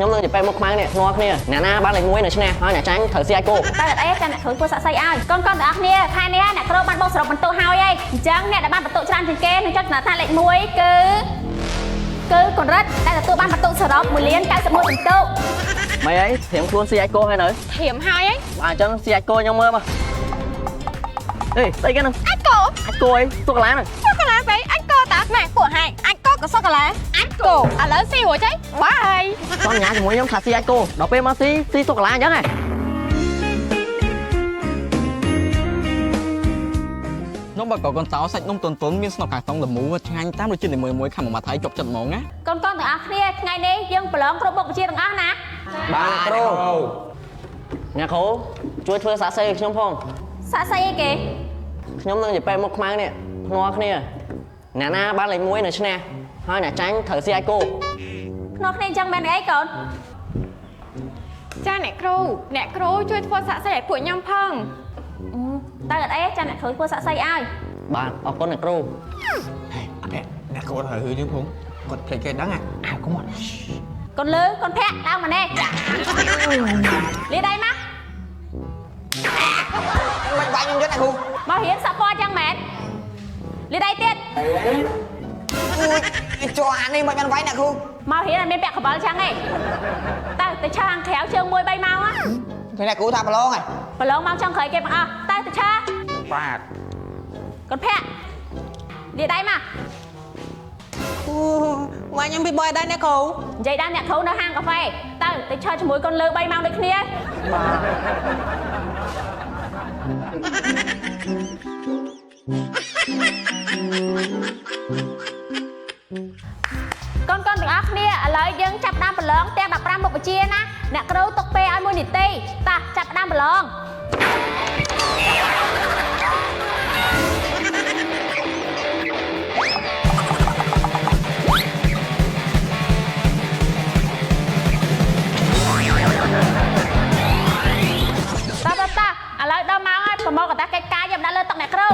nhóm lưng thì bay một khoang nè ngon nè nè na bán lại muối này chứ nè hỏi nè tránh thử xe cô ta là ấy cho nè thử cô sợ say ai con từ ác nè khai nè nè cô bạn bông sầu mình tô hao ấy chẳng nè đã ban bật tô tràn trên kê nên cho là tha lệnh muối cứ còn rất đây là tô ban bật tô sầu đó mùi liến cao sợ mùi mình tô mày ấy thiểm luôn xe cô hay nữa thiểm hai ấy bà cho xe cô nhau mơ mà ê đây cái này anh cô ấy tô cái lá này sô cô lá vậy anh cô ta mẹ của hai anh cô có sô cô lá anh cô à lớn xì hồi cháy quá hay con nhà thì muối nhóm thả xe cô đọc em mà xí tô cái lá nhớ này nó bà có con táo sạch nông tuần miên sọc cả tông là mũ ngay tám đôi chân để mùi khăm mà thấy chọc chật mỏng á con từ ác nè ngày đây dương bờ cô bốc chia đằng ác nè bà cô nhà khốช่วยធ្វើសាក់សីខ្ញុំផងសាក់សីអីគេខ្ញុំនឹងនិយាយមកខ្មៅនេះងល់គ្នាអ្នកណាបានលេខ1នៅឈ្នះហើយអ្នកចាញ់ត្រូវស៊ីឲ្យគោក្នុងគ្នាអញ្ចឹងមែនអីកូនចាអ្នកគ្រូជួយធ្វើសាក់សីឲ្យពួកខ្ញុំផងតើអត់អីចាអ្នកគ្រូធ្វើសាក់សីឲ្យបាទអរគុណអ្នកគ្រូអត់អ្នកគ្រូហើយយើងផងគាត់ភ្លេចគេដឹងអាកុំអត់កូនលឺកូនភ័ក្រដើរមកនេះលីដៃមកមិនបាញ់ខ្ញុំយកអ្នកគ្រូមករៀនសាក់ពណ៌ចឹងមែនលីដៃទៀតចុះអានេះមិនបានវាយអ្នកគ្រូមករៀនអត់មានពាក់កបិលចឹងទេទៅឆាខាងក្រៅជើង1 3ម៉ោងណាពេលអ្នកគ្រូថាប្រឡងហើយប្រឡងមកចង់ក្រោយគេទាំងអស់ទៅឆាបាទកូនភ័ក្រលីដៃមកមកខ្ញុំពីបើដែរអ្នកគ្រូនិយាយដល់អ្នកគ្រូនៅហាងកាហ្វេទៅឆើជាមួយកូនលើ3ម៉ោងដូចគ្នាកូនទាំងអស់គ្នាឥឡូវយើងចាប់ដើមប្រឡងទាំង15មុខវិជ្ជាណាអ្នកគ្រូទុកពេលឲ្យ1នាទីតោះចាប់ដើមប្រឡងឥឡូវដល់ម៉ោងហើយប្រមូលកតាកិច្ចការយកដាក់លើតុអ្នកគ្រូស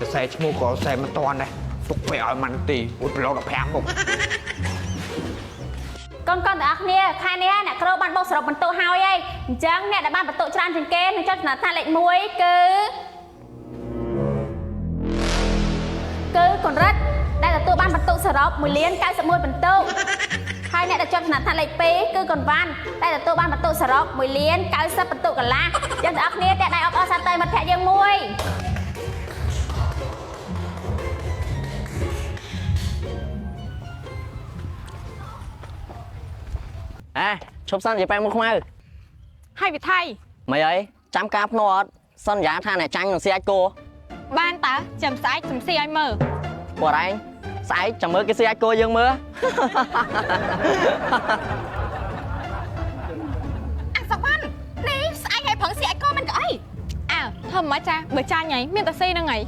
រសេរឈ្មោះក៏សរសេរមិនតាន់ដែរទុកពេលឲ្យមិនទីអ៊ុតប្រឡង15មុខកូនទាំងអស់គ្នាខែនេះអ្នកគ្រូបានបោកសរុបបន្ទុកហើយអញ្ចឹងអ្នកដែលបានបន្ទុកច្រើនជាងគេនឹងចុះចំណាត់ថ្នាក់លេខ1គឺកូនរិទ្ធដែលទទួលបានបន្ទុកសរុប1,091,000បន្ទុកហើយអ្នកដែលជាប់ចំណាត់ថ្នាក់លេខ2គឺកូនវ៉ាន់ដែលទទួលបានបន្ទុកសរុប1,090,000បន្ទុកកន្លះយើងទាំងអស់គ្នាតែដៃអបអរសាទរមិត្តភក្តិយើងមួយឈប់សិននិយាយបែបមកខ្មៅហើយវិថីមិនអីចាំការភ្នាល់អត់សន្យាថាអ្នកចាញ់នឹងស៊ីឲ្យគោបានតើចាំស្អែកសំស៊ីឲ្យមើលពួកឯងស្អែកចាំមើលគេស៊ីឲ្យគោយើងមើលអាសវ៉ាន់នេះស្អែកឲ្យប្រឹងស៊ីឲ្យគោមិនក៏អីអើធ្វើមិនចាបើចាញ់ហីមានតែស៊ីនឹងហី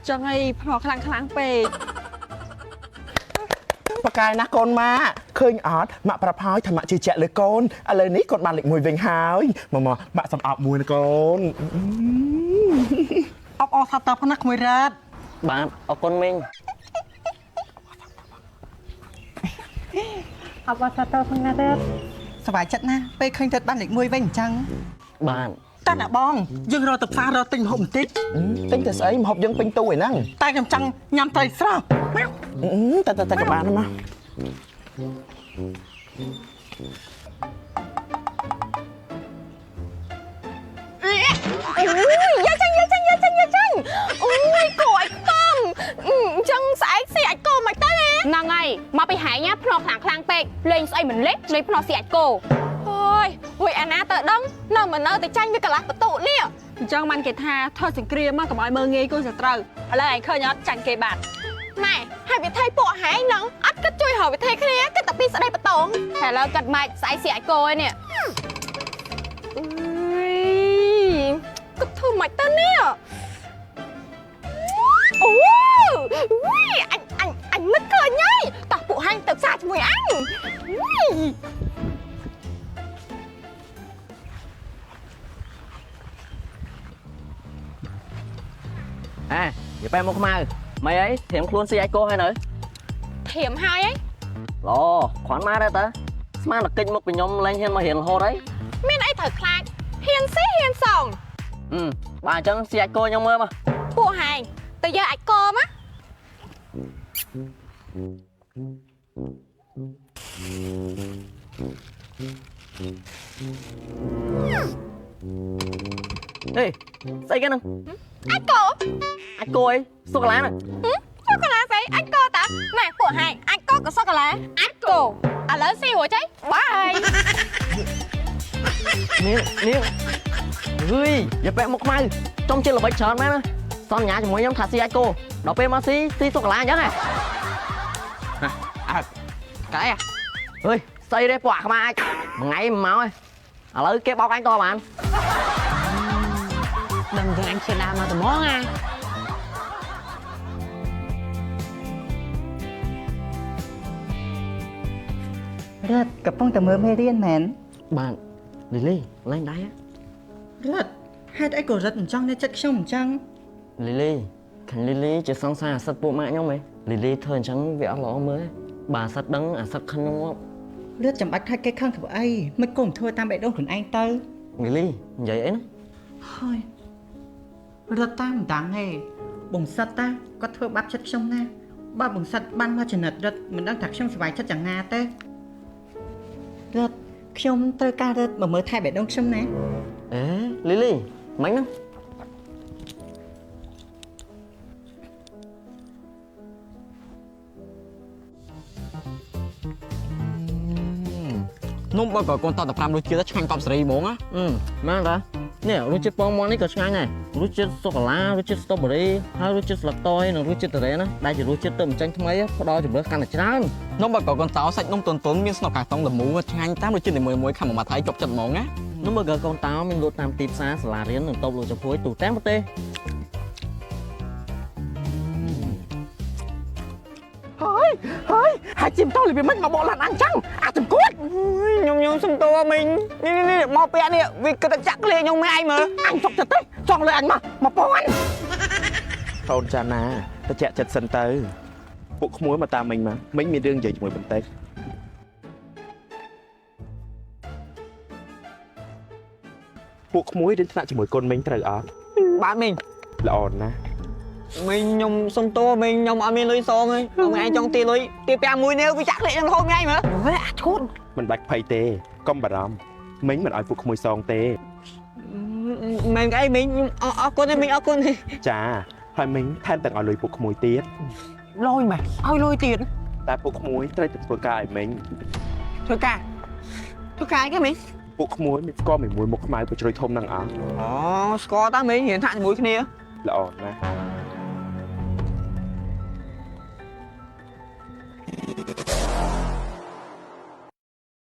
ចឹងហីភ្នាល់ខ្លាំងពេកបកាយណាស់កូនម៉ាឃើញអត់ម៉ាក់ប្រាប់ហើយថាម៉ាក់ជឿជាក់លើកូនឥឡូវនេះកូនបានលេខ1វិញហើយមកម៉ាក់សំអប់មួយណាកូនអបអរថាតើផ្នែកមួយរ៉ាត់បាទអរគុណមីងអបអរថាតើផ្នែករ៉ាត់សប្បាយចិត្តណាស់ពេលឃើញទៅបានលេខ1វិញអញ្ចឹងបាទតាណាបងយើងរកទៅផ្សាររកទិញម្ហូបបន្តិចទិញទៅស្អីម្ហូបយើងពេញទូឯហ្នឹងតែខ្ញុំចង់ញ៉ាំត្រីស្រស់តែក៏បានណាយ៉ាចាញ់អូយគួរឲ្យខ្ទំអញ្ចឹងស្អែកស៊ីអាចគោមិនទៅហ្នឹងហើយមកពីហែងណាភ្នាល់ខ្លាំងពេកលេងស្អីមិនលេងភ្នាល់ស៊ីអាចគោអូយអាណាទៅដឹងនៅមិននៅទៅចាញ់វាកន្លះបន្ទុនេះអញ្ចឹងបានគេថាធ្វើសង្គ្រាមមកកុំឲ្យមើងងាយគូសត្រូវឥឡូវឯងឃើញអត់ចាញ់គេបាត់ណែហើយវិធីពួកហែងហ្នឹងអត់គិតជួយរកវិធីគ្នាគិតតែពីស្ដីបតងហើយឥឡូវគិតម៉េចស្អែកស៊ីអាចគោឯនេះគិតធ្វើម៉េចទៅនេះអូអញនឹកឃើញហើយតោះពួកហែងទៅផ្សារជាមួយអញ À, giờ bay một mai. Mày ấy, thiểm luôn si ai cô hay nữa. ធៀមហើយអី Lò, khoản má đấy ta. Má là kinh một bình nhóm lên hiên mà hiền hồ đấy. មានអីត្រូវខ្លាចហ៊ានស៊ីហ៊ានសង Bà chẳng si ai cô nhau mơ mà. ពួកហែងទៅយកអាចកមក Ê, sao cái nè? អាចក Ai cô ấy, số lá này. សូកូឡាស្អីអាចកតាណែពួកហែងអាចកក៏សូកូឡាអាចកឥឡូវស៊ីរួចហើយបាយ Niên. Ui, giờ bay một mai. Trong trên là bạch tròn má nè. Son nhà chỉ muốn nhóm thả si ai cô. Đó pe mà si số lá nhớ này. Cái à? Ui, xây đây quả mà ai. Mà ngay máu ơi. À lấy cái bọc anh to bạn. Đừng cho anh sẽ làm mà tụi món à. រត់កំពុងតែមើលមេរៀនមែន Bạn, Lily, lên đáy á. រត់ហេតុអីក៏រត់អញ្ចឹងនៅចិត្តខ្ញុំអញ្ចឹង Lily, khánh Lily chỉ sẵn sàng sắt bộ mạng nhau mày. Lily thời chẳng vẽ ló mới. Bà sắt đấng à sắt khăn không? រត់ចាំបាច់ខ្លាចគេខឹងធ្វើអីមិនគុំធ្វើតាមបេះដូងខ្លួនឯងទៅ Lily, vậy ấy nó. ហើយរត់តាមមិនដឹងទេបងសិតតាគាត់ធ្វើបាបចិត្តខ្ញុំណាបើបងសិតបានមកចំណិតរត់មិនដឹងថាខ្ញុំសុវ័យចិត្តយ៉ាងណាទេរត់ខ្ញុំត្រូវការរត់មកមើលថែបេះដូងខ្ញុំណា Ê, Lily, mánh nó. Nông bà con tao tập làm đôi chia rất chanh cọp sợi món á. Mang ra. Nè, lúc chết bông món này có chanh này. Lúc chết sô-cô-la, lúc chết strawberry, hay lúc chết lactose, lúc chết tờ nó. Đây chỉ lúc chết tôm chanh thằng ấy á, có đo chỉ bữa khăn là chán. Nông bà con tao sạch nông tuần miên sọc cả tông là mũ chanh tám đôi chia để mùi khăm mà thấy chọc chặt món á. Nó bây giờ con táo mình lột làm tịp xa là riêng đường tông lột cho phối tủ tém một tê. ហើយហើយជីមតោលវាមិនមកបកឡានអញ្ចឹងអាចចំគួត ខ្ញុំសុំតួមីងនេះមកពាក់នេះវាគិតតែចាក់លេងខ្ញុំមិនឯងមើល អញចុកចិត្តទេចង់លើអញមក1000កូនចាណាទៅចាក់ចិត្តសិនទៅពួកក្មួយមកតាមមិញមកមិញមានរឿងនិយាយជាមួយបន្តិចពួកក្មួយរៀនថ្នាក់ជាមួយកូនមិញត្រូវអត់ បាទមីង ល្អណាស់ មីងខ្ញុំសុំតួមីងខ្ញុំអត់មានលុយសងទេបងឯងចង់ទាលុយទា5មួយនេះវាចាក់លេងខ្ញុំរហូតថ្ងៃមើល មិនបាច់ភ័យទេកុំបារម្ភមិញមិនឲ្យពួកក្មួយសងទេ មែនអីមីងអរគុណទេមីងអរគុណទេ ចាហើយមិញថែមទាំងឲ្យលុយពួកក្មួយទៀត លុយម៉េចឲ្យលុយទៀត តែពួកក្មួយត្រូវតែធ្វើការឲ្យមិញ ធ្វើការអីគេមីង ពួកក្មួយមានស្គាល់មួយមុខខ្មៅក៏ជ្រុយធំនឹងអស់ អូស្គាល់តាមីងរៀនថ្នាក់ជាមួយគ្នា ល្អណាស់